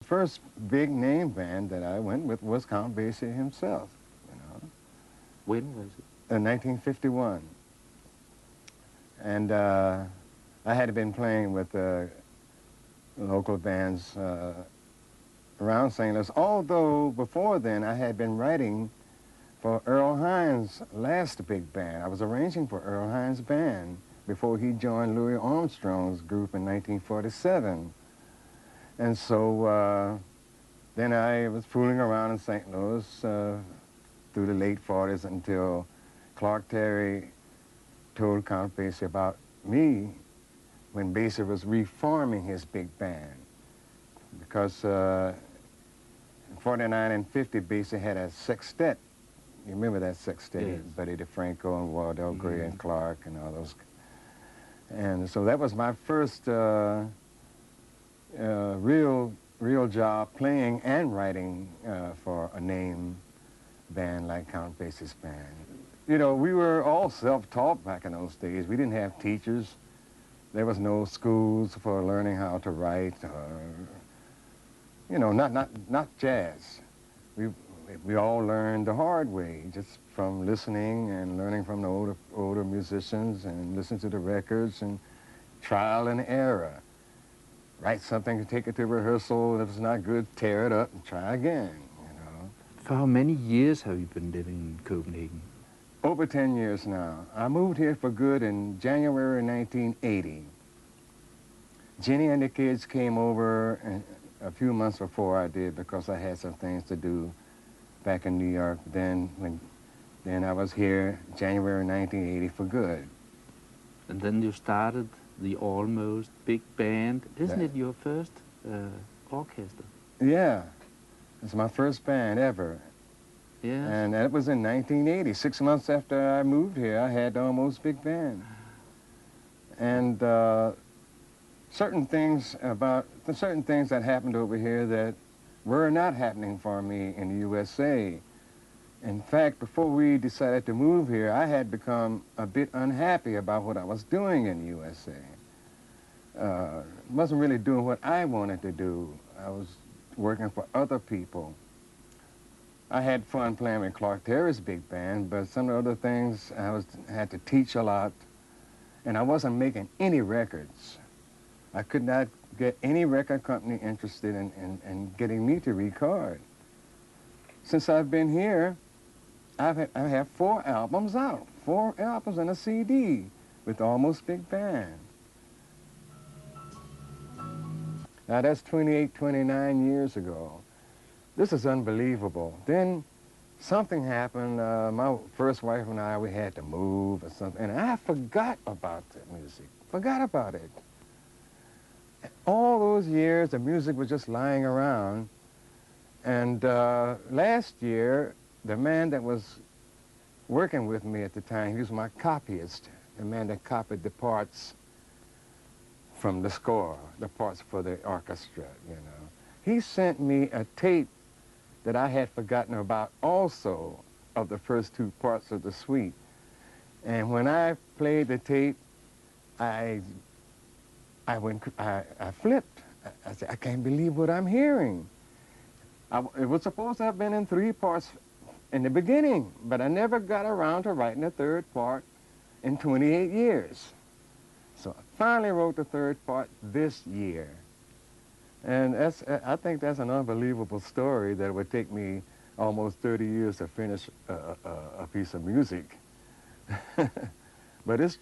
First big name band that I went with was Count Basie himself, you know, When was it? in 1951. And I had been playing with local bands around St. Louis, although before then I had been writing for Earl Hines' last big band. I was arranging for Earl Hines' band before he joined Louis Armstrong's group in 1947. And so then I was fooling around in St. Louis through the late 40s until Clark Terry told Count Basie about me when Basie was reforming his big band. Because in 49 and 50, Basie had a sextet. You remember that sextet? Yes. Buddy DeFranco and Wardell Gray and Clark and all those. And so that was my first real job playing and writing for a name band like Count Basie's band. You know, we were all self-taught back in those days. We didn't have teachers. There was no schools for learning how to write. You know, not jazz. We all learned the hard way, just from listening and learning from the older musicians and listening to the records and trial and error. Write something, take it to rehearsal. If it's not good, tear it up and try again, you know. For how many years have you been living in Copenhagen? Over 10 years now. I moved here for good in January 1980. Jenny and the kids came over a few months before I did because I had some things to do back in New York. Then I was here January 1980 for good. And then you started the Almost Big Band. Isn't it your first orchestra? Yeah, it's my first band ever. Yes. And that was in 1980. 6 months after I moved here, I had the Almost Big Band. And certain things that happened over here that were not happening for me in the USA. In fact, before we decided to move here, I had become a bit unhappy about what I was doing in the USA. Wasn't really doing what I wanted to do. I was working for other people. I had fun playing with Clark Terry's big band, but some of the other things I had to teach a lot, and I wasn't making any records. I could not get any record company interested in getting me to record. Since I've been here, I have 4 albums out, 4 albums and a CD with Almost Big Band. Now that's 28, 29 years ago. This is unbelievable. Then something happened. My first wife and I, we had to move or something, and I forgot about the music, forgot about it. All those years, the music was just lying around. And last year, the man that was working with me at the time, he was my copyist, the man that copied the parts from the score, the parts for the orchestra, you know. He sent me a tape that I had forgotten about also of the first 2 parts of the suite. And when I played the tape, I flipped. I said, I can't believe what I'm hearing. It was supposed to have been in 3 parts in the beginning, but I never got around to writing the 3rd part in 28 years. So I finally wrote the 3rd part this year. And I think that's an unbelievable story that it would take me almost 30 years to finish a piece of music. But it's